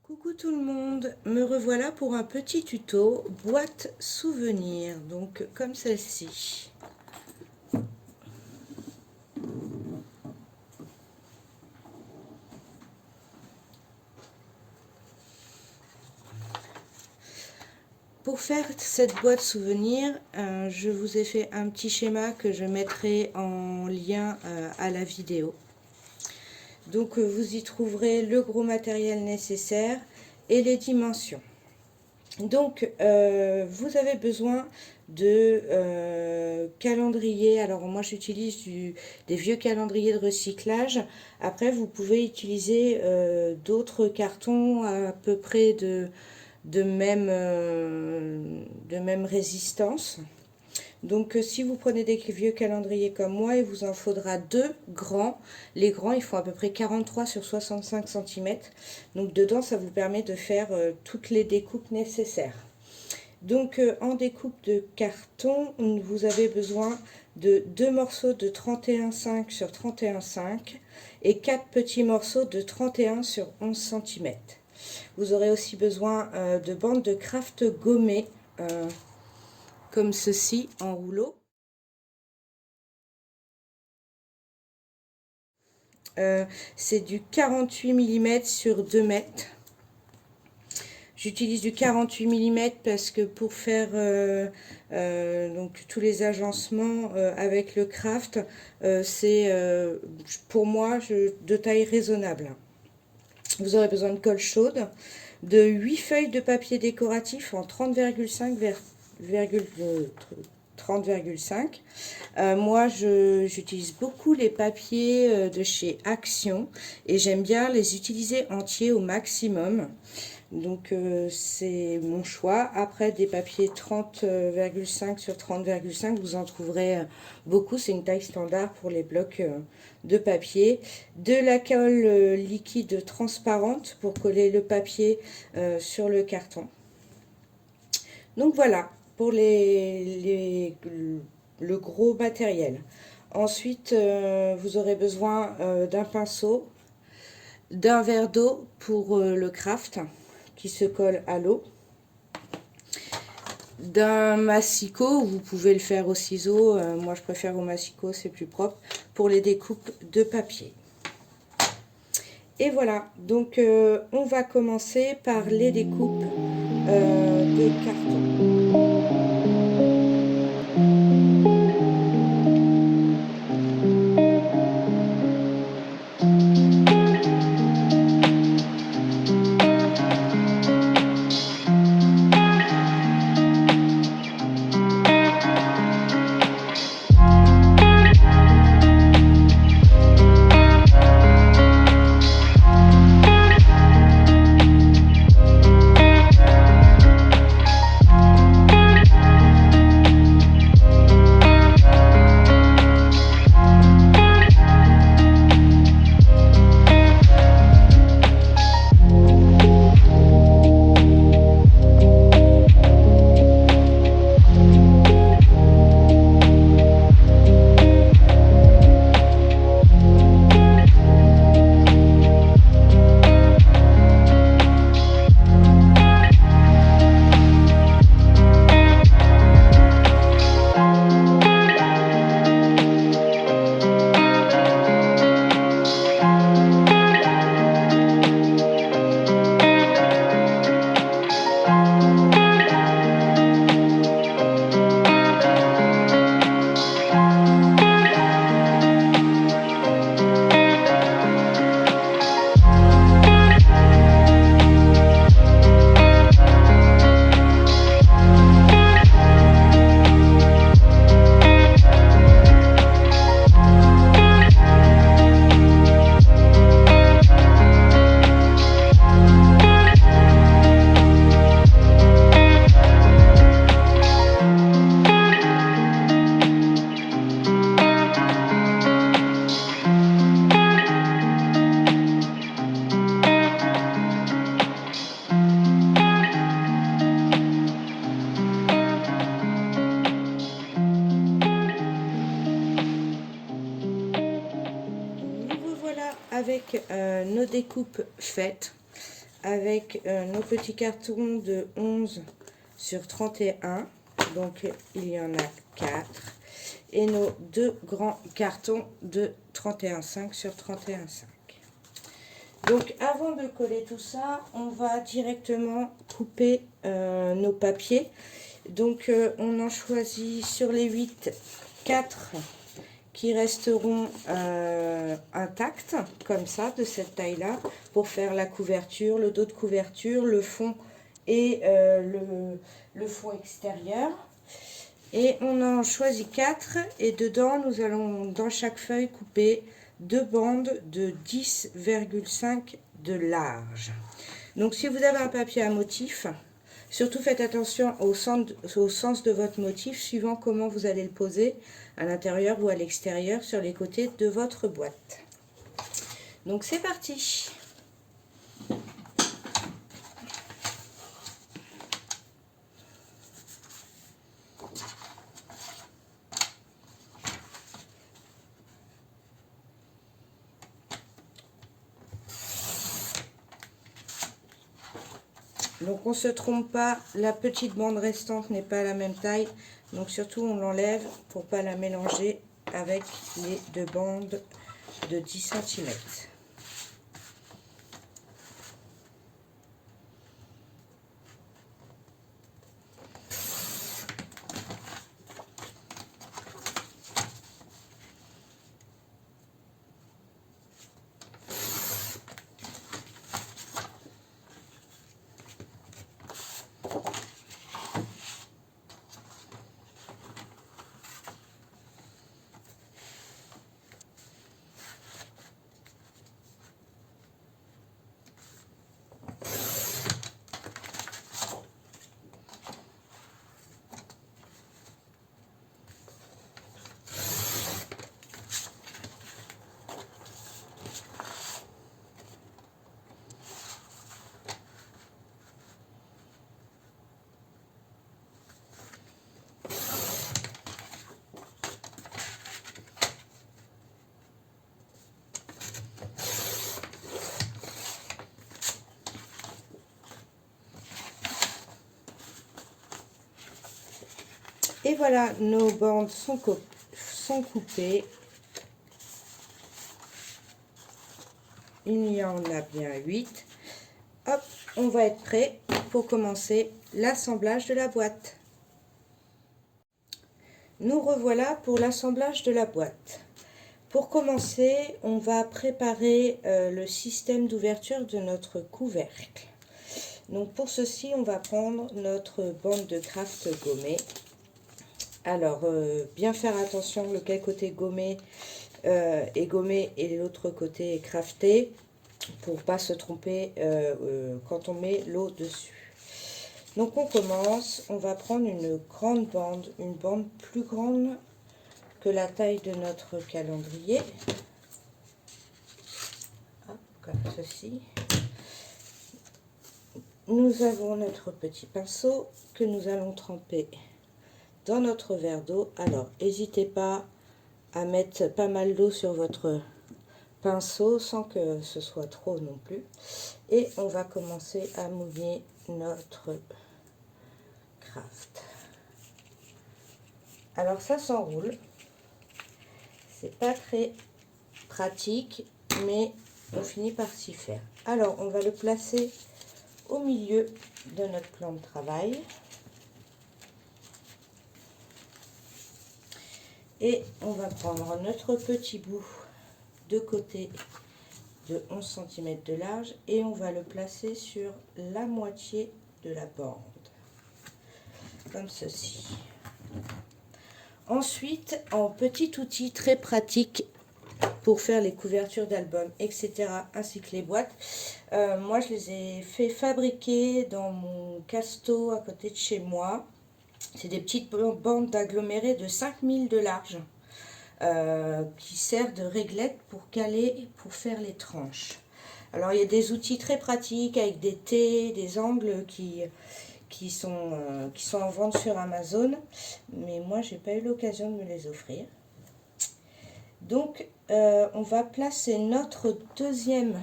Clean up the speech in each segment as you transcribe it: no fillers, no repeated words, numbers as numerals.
Coucou tout le monde, me revoilà pour un petit tuto boîte souvenir, donc comme celle-ci. Pour faire cette boîte souvenir, je vous ai fait un petit schéma que je mettrai en lien à la vidéo. Donc vous y trouverez le gros matériel nécessaire et les dimensions. Donc vous avez besoin de calendrier. Alors moi j'utilise des vieux calendriers de recyclage. Après vous pouvez utiliser d'autres cartons à peu près de même résistance. Donc si vous prenez des vieux calendriers comme moi, il vous en faudra deux grands. Les grands, ils font à peu près 43 sur 65 cm. Donc dedans, ça vous permet de faire toutes les découpes nécessaires. Donc en découpe de carton, vous avez besoin de deux morceaux de 31,5 sur 31,5 et quatre petits morceaux de 31 sur 11 cm. Vous aurez aussi besoin de bandes de craft gommées comme ceci en rouleau. C'est du 48 mm sur 2 mètres. J'utilise du 48 mm parce que pour faire donc tous les agencements avec le craft, c'est pour moi de taille raisonnable. Vous aurez besoin de colle chaude, de 8 feuilles de papier décoratif en 30,5 vers 30,5. Moi, j'utilise beaucoup les papiers de chez Action et j'aime bien les utiliser entiers au maximum. Donc, c'est mon choix. Après, des papiers 30,5 sur 30,5, vous en trouverez beaucoup. C'est une taille standard pour les blocs de papier. De la colle liquide transparente pour coller le papier sur le carton. Donc, voilà pour le gros matériel. Ensuite, vous aurez besoin d'un pinceau, d'un verre d'eau pour le craft qui se colle à l'eau, d'un massicot, vous pouvez le faire au ciseau, moi je préfère au massicot, c'est plus propre, pour les découpes de papier. Et voilà, donc on va commencer par les découpes de carton. Avec nos découpes faites. avec nos petits cartons de 11 sur 31. Donc, il y en a 4. Et nos 2 grands cartons de 31,5 sur 31,5. Donc, avant de coller tout ça, on va directement couper nos papiers. Donc, on en choisit sur les 8, 4 qui resteront intacts, comme ça, de cette taille-là, pour faire la couverture, le dos de couverture, le fond et le fond extérieur. Et on en choisit 4 et dedans, nous allons dans chaque feuille couper 2 bandes de 10,5 de large. Donc si vous avez un papier à motif, surtout faites attention au sens de votre motif, suivant comment vous allez le poser, à l'intérieur ou à l'extérieur, sur les côtés de votre boîte. Donc c'est parti! Donc on ne se trompe pas, la petite bande restante n'est pas à la même taille. Donc surtout on l'enlève pour ne pas la mélanger avec les 2 bandes de 10 cm. Et voilà, nos bandes sont coupées. Il y en a bien 8. Hop, on va être prêt pour commencer l'assemblage de la boîte. Nous revoilà pour l'assemblage de la boîte. Pour commencer, on va préparer le système d'ouverture de notre couvercle. Donc pour ceci, on va prendre notre bande de craft gommée. Alors, bien faire attention lequel côté gommé est gommé et l'autre côté est crafté pour ne pas se tromper quand on met l'eau dessus. Donc on commence, on va prendre une grande bande, une bande plus grande que la taille de notre calendrier. Hop, comme ceci. Nous avons notre petit pinceau que nous allons tremper dans notre verre d'eau. Alors, n'hésitez pas à mettre pas mal d'eau sur votre pinceau sans que ce soit trop non plus. Et on va commencer à mouiller notre craft. Alors, ça s'enroule. C'est pas très pratique, mais on finit par s'y faire. Alors, on va le placer au milieu de notre plan de travail. Et on va prendre notre petit bout de côté de 11 cm de large et on va le placer sur la moitié de la bande, comme ceci. Ensuite, en petit outil très pratique pour faire les couvertures d'albums, etc., ainsi que les boîtes, moi je les ai fait fabriquer dans mon casto à côté de chez moi. C'est des petites bandes d'agglomérés de 5000 de large qui servent de réglette pour caler, pour faire les tranches. Alors il y a des outils très pratiques avec des T, des angles qui sont en vente sur Amazon, mais moi j'ai pas eu l'occasion de me les offrir. Donc on va placer notre deuxième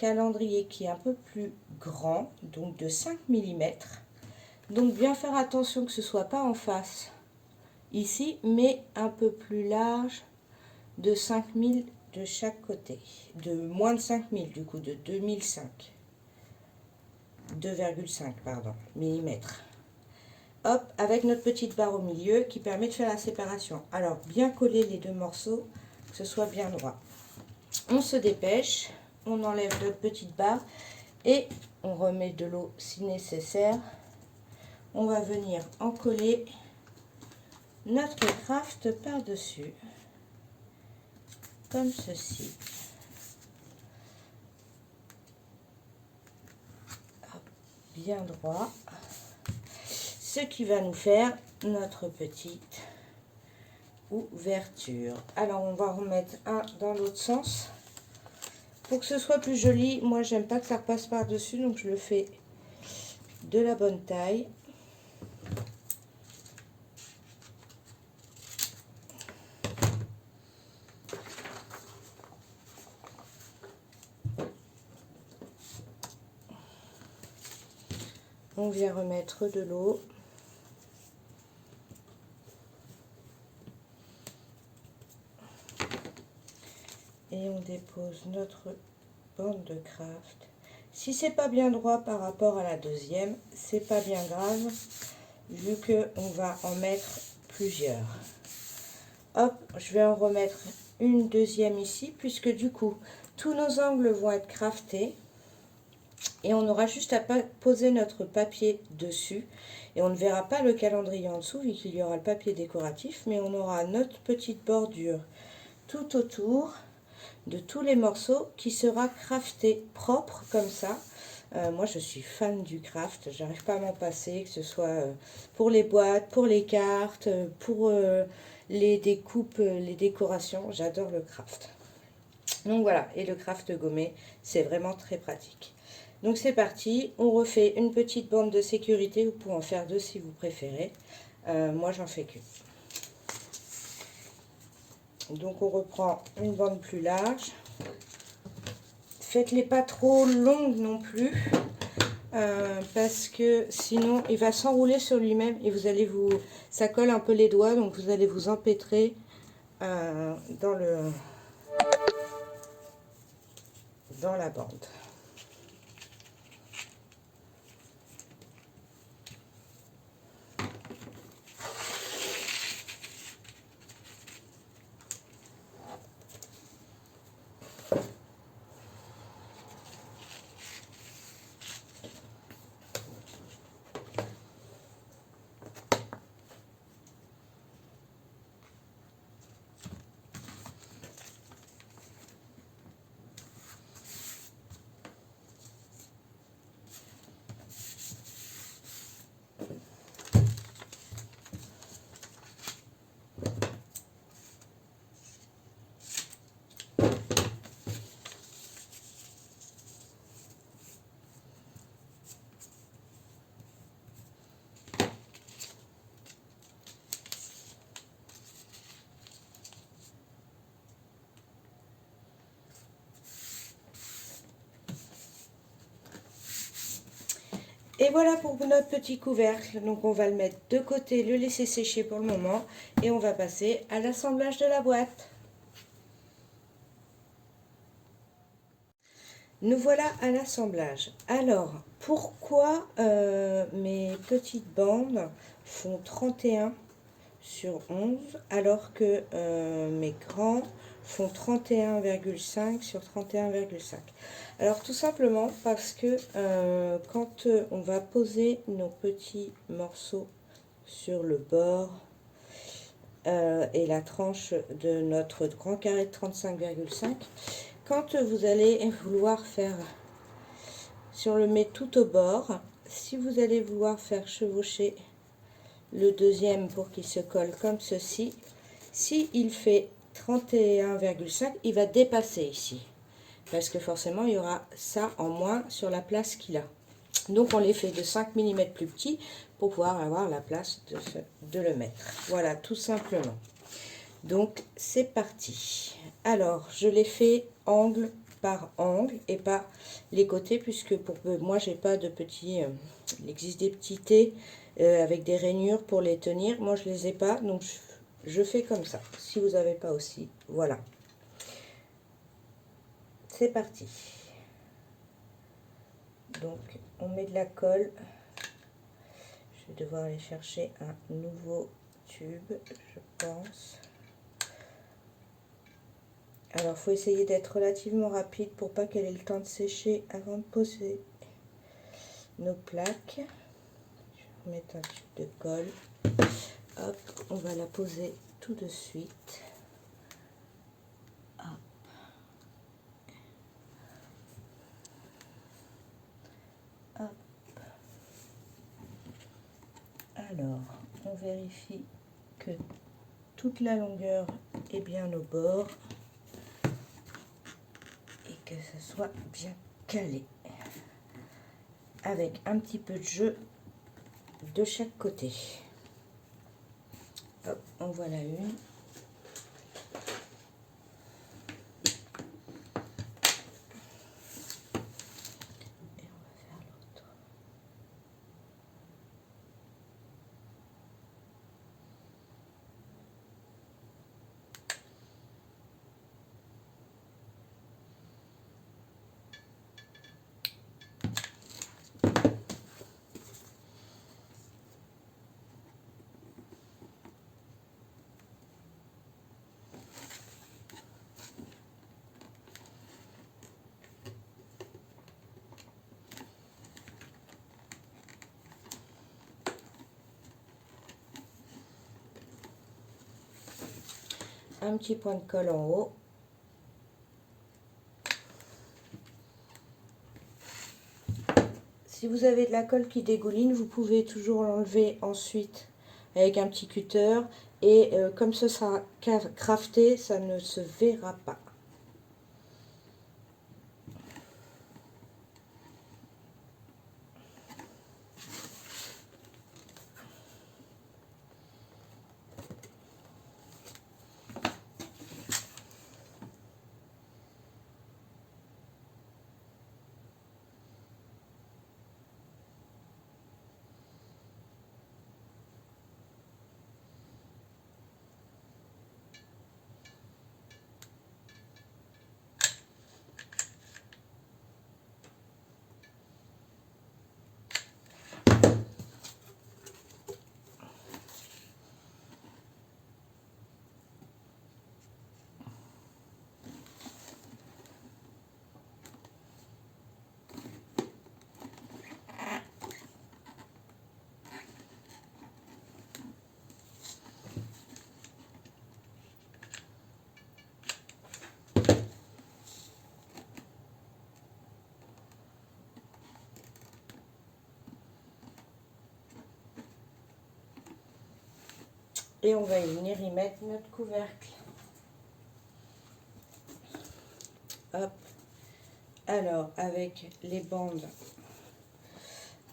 calendrier qui est un peu plus grand, donc de 5 mm. Donc bien faire attention que ce ne soit pas en face ici, mais un peu plus large, de 5000 de chaque côté, de moins de 5000 du coup, de 2005, 2,5 pardon, millimètres. Hop, avec notre petite barre au milieu qui permet de faire la séparation. Alors bien coller les deux morceaux, que ce soit bien droit. On se dépêche, on enlève notre petite barre et on remet de l'eau si nécessaire. On va venir en coller notre craft par-dessus, comme ceci. Hop, bien droit. Ce qui va nous faire notre petite ouverture. Alors on va remettre un dans l'autre sens. Pour que ce soit plus joli, moi j'aime pas que ça repasse par-dessus, donc je le fais de la bonne taille. On vient remettre de l'eau. Et on dépose notre bande de craft. Si c'est pas bien droit par rapport à la deuxième, c'est pas bien grave, vu que on va en mettre plusieurs. Hop, je vais en remettre une deuxième ici, puisque du coup, tous nos angles vont être craftés. Et on aura juste à poser notre papier dessus. Et on ne verra pas le calendrier en dessous, vu qu'il y aura le papier décoratif. Mais on aura notre petite bordure tout autour de tous les morceaux qui sera crafté propre comme ça. Moi je suis fan du craft, j'arrive pas à m'en passer, que ce soit pour les boîtes, pour les cartes, pour les découpes, les décorations, j'adore le craft. Donc voilà, et le craft gommé, c'est vraiment très pratique. Donc c'est parti, on refait une petite bande de sécurité, vous pouvez en faire deux si vous préférez. Moi j'en fais qu'une. Donc on reprend une bande plus large. Faites-les pas trop longues non plus, parce que sinon il va s'enrouler sur lui-même et vous allez ça colle un peu les doigts, donc vous allez vous empêtrer dans la bande. Et voilà pour notre petit couvercle. Donc on va le mettre de côté, le laisser sécher pour le moment. Et on va passer à l'assemblage de la boîte. Nous voilà à l'assemblage. Alors, pourquoi mes petites bandes font 31 sur 11 alors que mes grands font 31,5 sur 31,5? Alors tout simplement parce que quand on va poser nos petits morceaux sur le bord et la tranche de notre grand carré de 35,5, quand vous allez vouloir faire, si on le met tout au bord, si vous allez vouloir faire chevaucher le deuxième pour qu'il se colle comme ceci, si il fait 31,5, il va dépasser ici. Parce que forcément, il y aura ça en moins sur la place qu'il a. Donc, on les fait de 5 mm plus petits pour pouvoir avoir la place de le mettre. Voilà, tout simplement. Donc, c'est parti. Alors, je les fais angle par angle et par les côtés, puisque pour moi j'ai pas de petits, il existe des petits T avec des rainures pour les tenir, moi je les ai pas, donc je fais comme ça. Si vous n'avez pas aussi, voilà, c'est parti. Donc on met de la colle, je vais devoir aller chercher un nouveau tube, je pense. Alors, il faut essayer d'être relativement rapide pour pas qu'elle ait le temps de sécher avant de poser nos plaques. Je vais mettre un tube de colle. Hop, on va la poser tout de suite. Hop. Hop. Alors, on vérifie que toute la longueur est bien au bord et que ce soit bien calé. Avec un petit peu de jeu de chaque côté. Hop, en voilà une. Et on va faire l'autre. Un petit point de colle en haut. Si vous avez de la colle qui dégouline, vous pouvez toujours l'enlever ensuite avec un petit cutter. Et comme ce sera crafté, ça ne se verra pas. Et on va venir y mettre notre couvercle. Hop. Alors, avec les bandes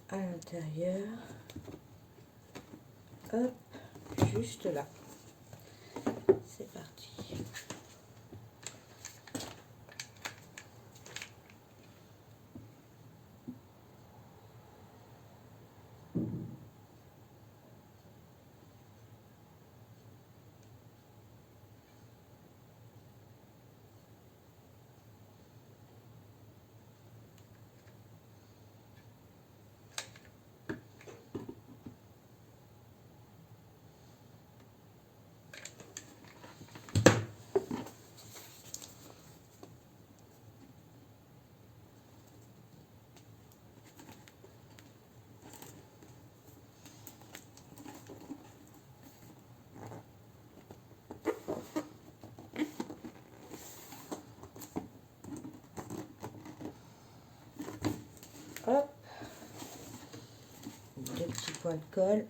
à l'intérieur. Hop, juste là. C'est parti. Hop. Deux petits points de colle.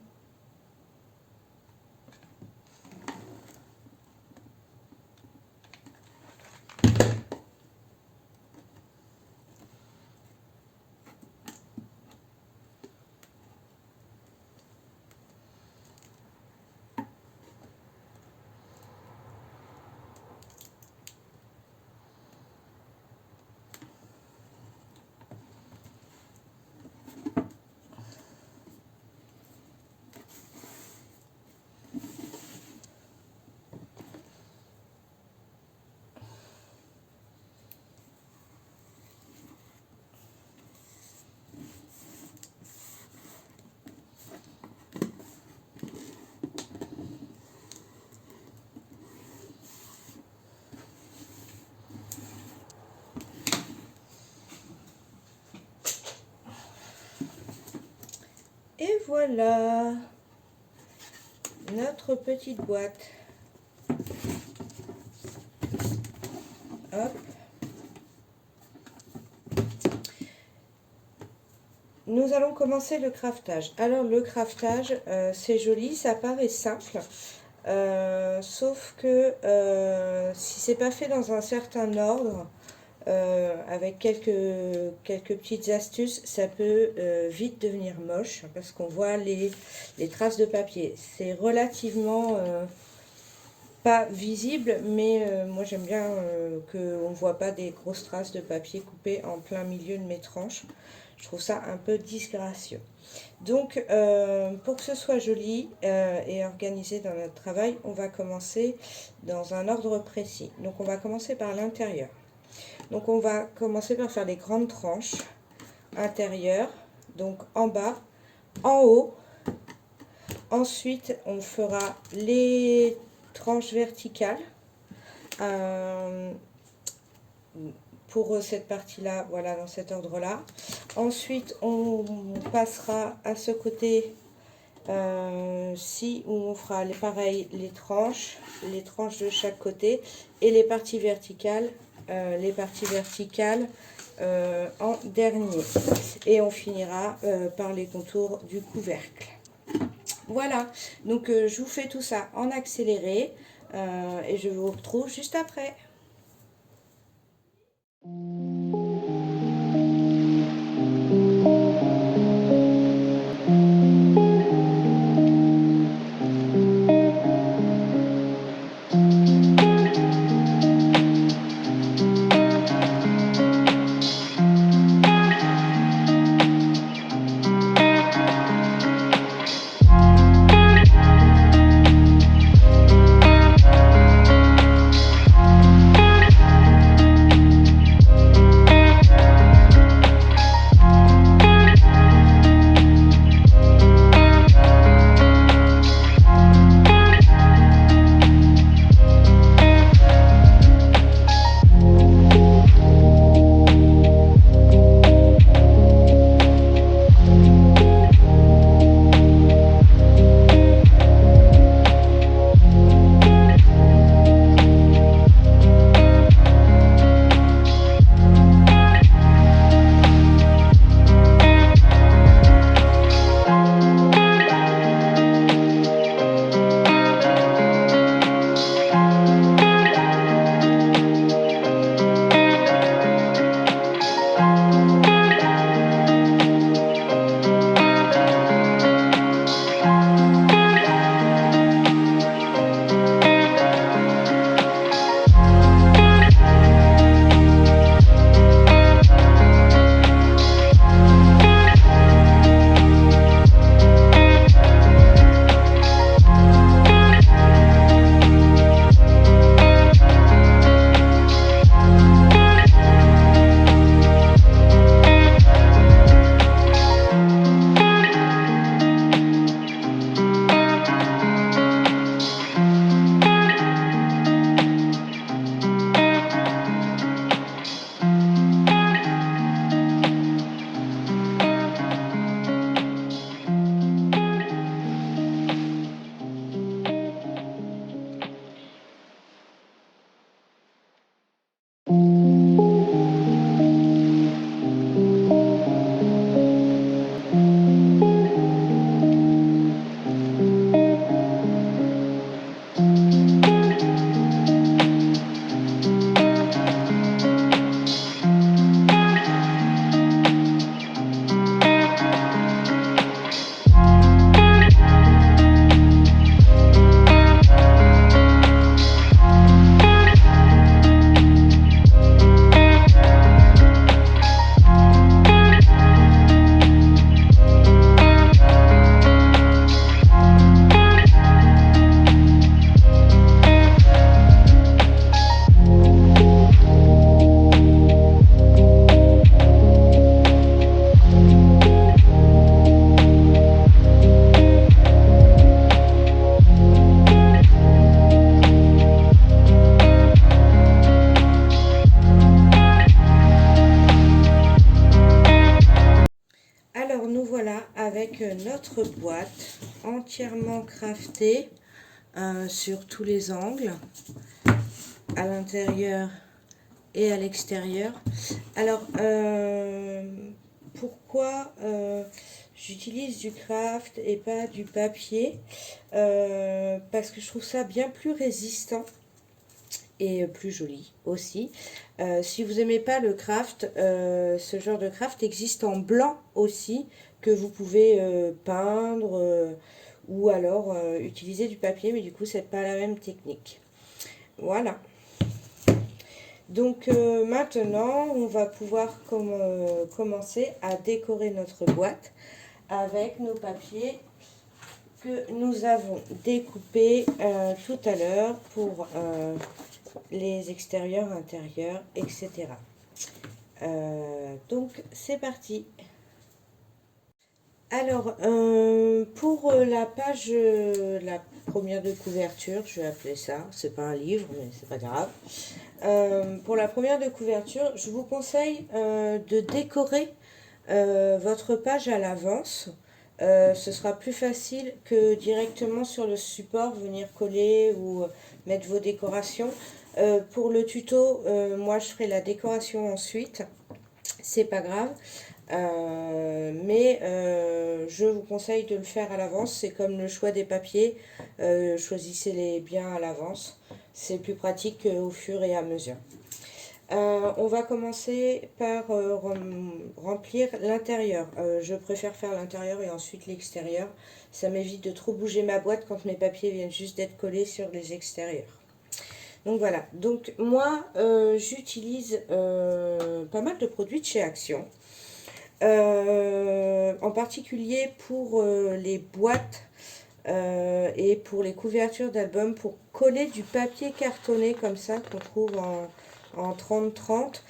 voilà notre petite boîte. Hop. Nous allons commencer le craftage. Alors le craftage, c'est joli, ça paraît simple, sauf que si c'est pas fait dans un certain ordre, avec quelques petites astuces, ça peut vite devenir moche parce qu'on voit les traces de papier. C'est relativement pas visible, mais moi j'aime bien qu'on ne voit pas des grosses traces de papier coupées en plein milieu de mes tranches. Je trouve ça un peu disgracieux. Donc, pour que ce soit joli et organisé dans notre travail, on va commencer dans un ordre précis. Donc, on va commencer par l'intérieur. Donc, on va commencer par faire les grandes tranches intérieures. Donc, en bas, en haut. Ensuite, on fera les tranches verticales. Pour cette partie-là, voilà, dans cet ordre-là. Ensuite, on passera à ce côté-ci, où on fera pareil, les tranches de chaque côté, et les parties verticales en dernier. Et on finira par les contours du couvercle. Voilà, donc je vous fais tout ça en accéléré, et je vous retrouve juste après. donc notre boîte entièrement craftée sur tous les angles, à l'intérieur et à l'extérieur. Alors, pourquoi j'utilise du craft et pas du papier? Parce que je trouve ça bien plus résistant et plus joli aussi. Si vous n'aimez pas le craft, ce genre de craft existe en blanc aussi, que vous pouvez peindre ou alors utiliser du papier, mais du coup c'est pas la même technique. Voilà. Donc maintenant on va pouvoir commencer à décorer notre boîte avec nos papiers que nous avons découpés tout à l'heure pour les extérieurs, intérieurs, etc. Donc c'est parti. Alors pour la page, la première de couverture, je vais appeler ça, c'est pas un livre mais c'est pas grave. Pour la première de couverture, je vous conseille de décorer votre page à l'avance. Ce sera plus facile que directement sur le support venir coller ou mettre vos décorations. Pour le tuto, moi je ferai la décoration ensuite, c'est pas grave. Mais je vous conseille de le faire à l'avance, c'est comme le choix des papiers, choisissez-les bien à l'avance, c'est plus pratique au fur et à mesure. On va commencer par remplir l'intérieur. Je préfère faire l'intérieur et ensuite l'extérieur. Ça m'évite de trop bouger ma boîte quand mes papiers viennent juste d'être collés sur les extérieurs. Donc voilà, donc moi j'utilise pas mal de produits de chez Action. En particulier pour les boîtes et pour les couvertures d'albums, pour coller du papier cartonné comme ça qu'on trouve en 30-30.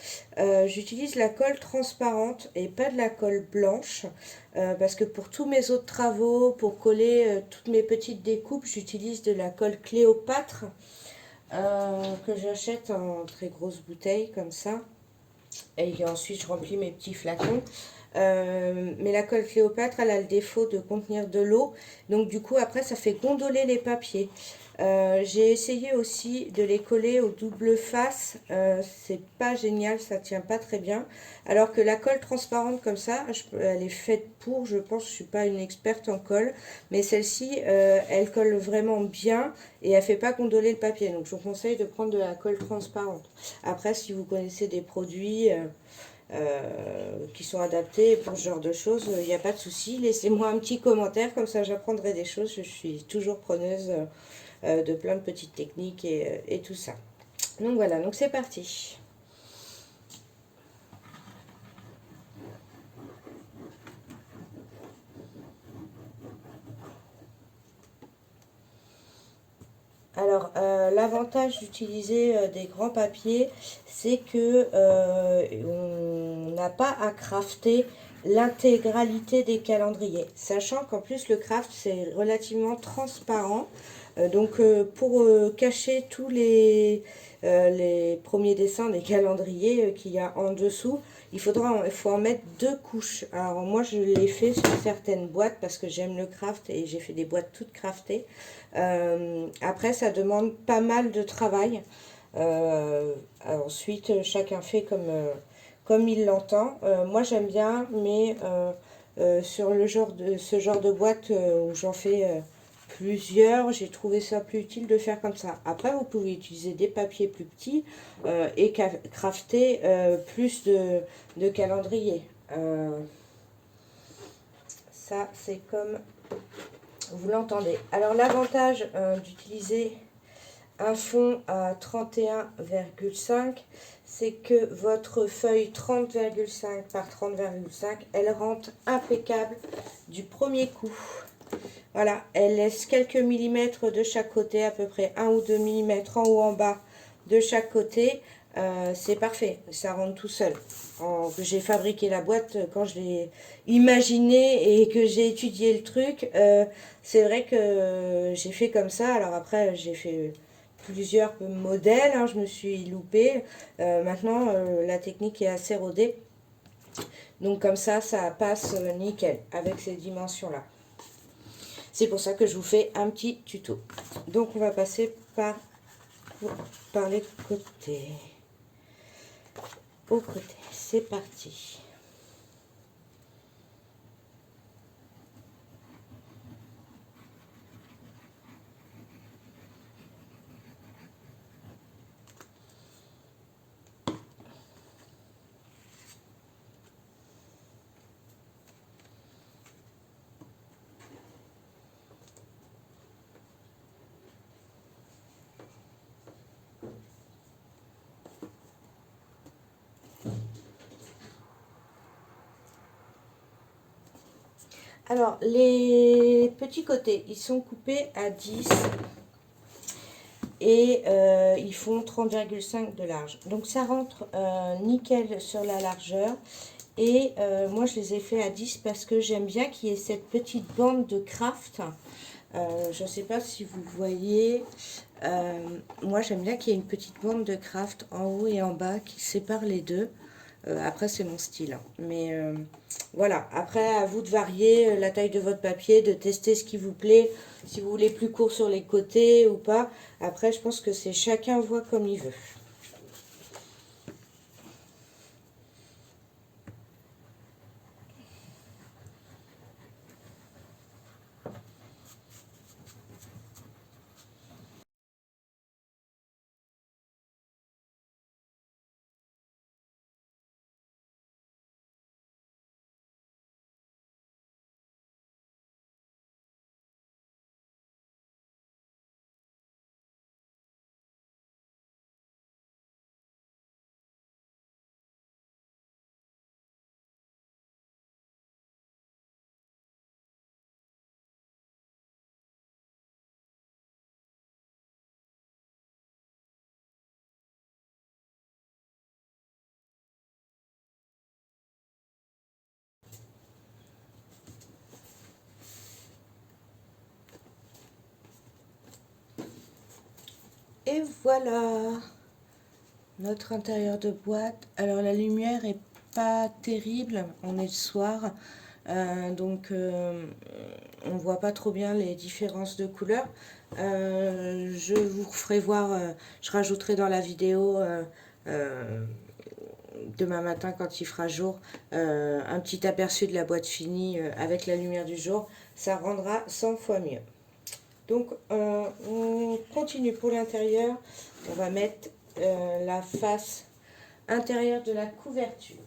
J'utilise la colle transparente et pas de la colle blanche parce que pour tous mes autres travaux, pour coller toutes mes petites découpes, j'utilise de la colle Cléopâtre que j'achète en très grosse bouteille comme ça. Et ensuite je remplis mes petits flacons. Mais la colle Cléopâtre, elle a le défaut de contenir de l'eau, donc du coup après ça fait gondoler les papiers. J'ai essayé aussi de les coller au double face, c'est pas génial, ça tient pas très bien, alors que la colle transparente comme ça, elle est faite pour, je pense, je suis pas une experte en colle, mais celle-ci elle colle vraiment bien et elle fait pas gondoler le papier, donc je vous conseille de prendre de la colle transparente. Après, si vous connaissez des produits qui sont adaptés pour ce genre de choses, il n'y a pas de souci. Laissez-moi un petit commentaire, comme ça j'apprendrai des choses. Je suis toujours preneuse de plein de petites techniques et tout ça. Donc voilà, donc c'est parti. Alors, l'avantage d'utiliser des grands papiers, c'est que on n'a pas à crafter l'intégralité des calendriers. Sachant qu'en plus, le craft, c'est relativement transparent. Donc, pour cacher tous les premiers dessins des calendriers qu'il y a en dessous, il faut en mettre 2 couches. Alors, moi, je l'ai fait sur certaines boîtes parce que j'aime le craft et j'ai fait des boîtes toutes craftées. Après, ça demande pas mal de travail. Ensuite, chacun fait comme il l'entend. Moi, j'aime bien, mais sur ce genre de boîte où j'en fais plusieurs, j'ai trouvé ça plus utile de faire comme ça. Après, vous pouvez utiliser des papiers plus petits et crafter plus de calendriers. Ça, c'est comme vous l'entendez. Alors l'avantage d'utiliser un fond à 31,5, c'est que votre feuille 30,5 par 30,5, elle rentre impeccable du premier coup. Voilà, elle laisse quelques millimètres de chaque côté, à peu près 1 ou 2 millimètres en haut en bas de chaque côté. C'est parfait, ça rentre tout seul. J'ai fabriqué la boîte quand je l'ai imaginé et que j'ai étudié le truc. C'est vrai que j'ai fait comme ça. Alors après, j'ai fait plusieurs modèles, hein, je me suis loupée. Maintenant, la technique est assez rodée. Donc comme ça passe nickel avec ces dimensions-là. C'est pour ça que je vous fais un petit tuto. Donc on va passer par les côtés. Au côté, c'est parti. Alors, les petits côtés, ils sont coupés à 10 et ils font 30,5 de large. Donc, ça rentre nickel sur la largeur. Et moi, je les ai fait à 10 parce que j'aime bien qu'il y ait cette petite bande de craft. Je ne sais pas si vous voyez, moi j'aime bien qu'il y ait une petite bande de craft en haut et en bas qui sépare les deux. Après c'est mon style, hein. Mais voilà, après à vous de varier la taille de votre papier, de tester ce qui vous plaît, si vous voulez plus court sur les côtés ou pas. Après je pense que c'est chacun voit comme il veut. Et voilà notre intérieur de boîte. Alors la lumière est pas terrible, on est le soir, donc on voit pas trop bien les différences de couleurs. Je vous ferai voir, je rajouterai dans la vidéo demain matin quand il fera jour un petit aperçu de la boîte finie avec la lumière du jour. Ça rendra 100 fois mieux. Donc on continue pour l'intérieur. On va mettre la face intérieure de la couverture.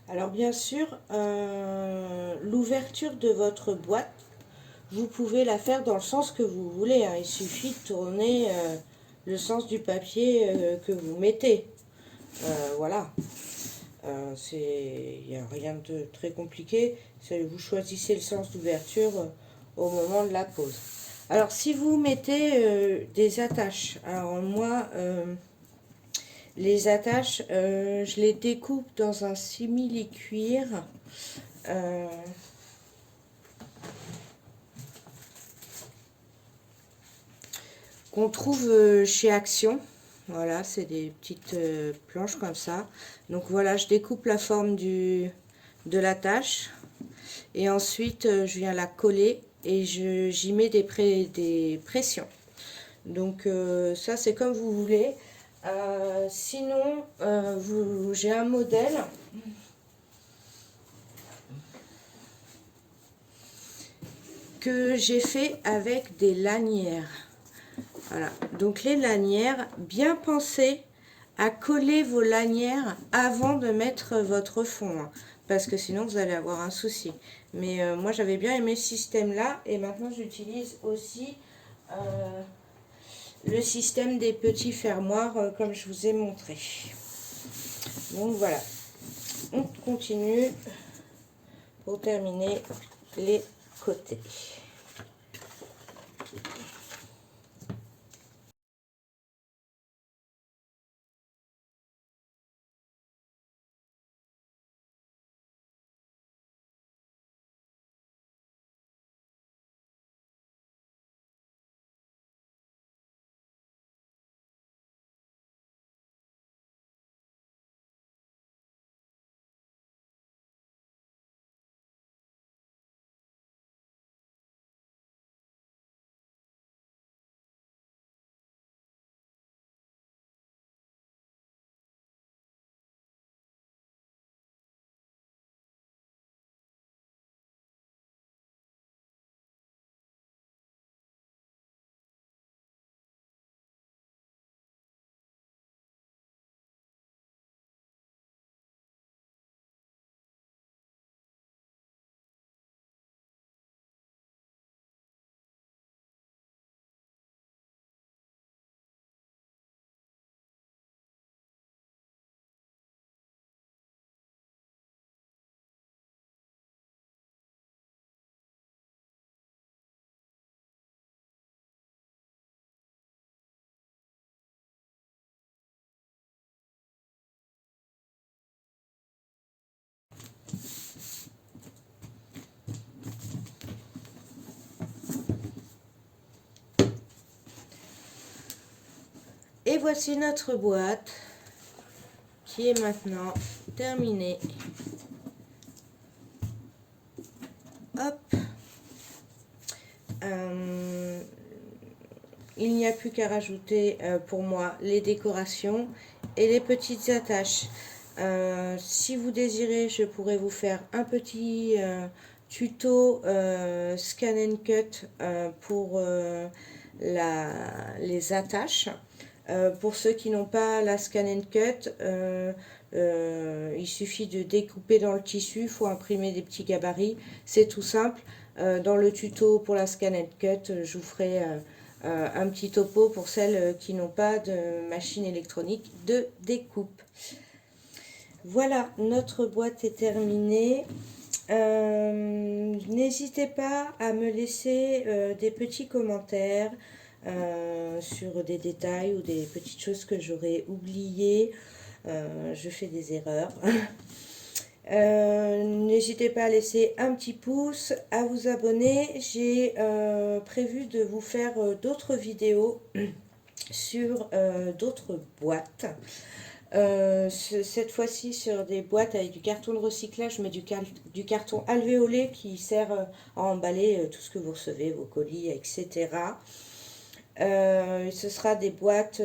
Alors bien sûr, l'ouverture de votre boîte, vous pouvez la faire dans le sens que vous voulez, hein. Il suffit de tourner le sens du papier que vous mettez. Voilà. Il n'y a rien de très compliqué. Vous choisissez le sens d'ouverture au moment de la pose. Alors si vous mettez des attaches, alors moi... les attaches, je les découpe dans un simili-cuir. Qu'on trouve chez Action. Voilà, c'est des petites planches comme ça. Donc voilà, je découpe la forme de l'attache. Et ensuite, je viens la coller et j'y mets des pressions. Donc ça c'est comme vous voulez. Sinon, j'ai un modèle que j'ai fait avec des lanières. Voilà, donc les lanières, bien penser à coller vos lanières avant de mettre votre fond, hein, parce que sinon vous allez avoir un souci. Mais moi j'avais bien aimé ce système là, et maintenant j'utilise aussi le système des petits fermoirs comme je vous ai montré. Donc voilà, on continue pour terminer les côtés. Et voici notre boîte qui est maintenant terminée. Hop. Il n'y a plus qu'à rajouter pour moi les décorations et les petites attaches. Si vous désirez, je pourrais vous faire un petit tuto scan and cut pour les attaches. Pour ceux qui n'ont pas la scan and cut, il suffit de découper dans le tissu, il faut imprimer des petits gabarits, c'est tout simple. Dans le tuto pour la scan and cut, je vous ferai un petit topo pour celles qui n'ont pas de machine électronique de découpe. Voilà, notre boîte est terminée. N'hésitez pas à me laisser des petits commentaires sur des détails ou des petites choses que j'aurais oubliées. Je fais des erreurs. N'hésitez pas à laisser un petit pouce, à vous abonner. J'ai prévu de vous faire d'autres vidéos sur d'autres boîtes. Cette fois-ci sur des boîtes avec du carton de recyclage, mais du carton alvéolé qui sert à emballer tout ce que vous recevez, vos colis, etc. Ce sera des boîtes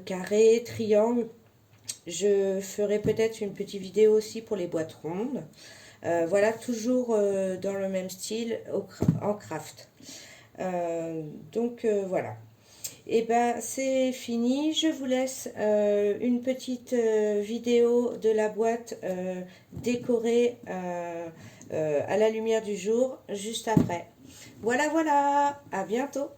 carrées, triangles. Je ferai peut-être une petite vidéo aussi pour les boîtes rondes. Voilà, toujours dans le même style en craft. Donc voilà. Et ben c'est fini. Je vous laisse une petite vidéo de la boîte décorée à la lumière du jour juste après. Voilà, voilà. À bientôt.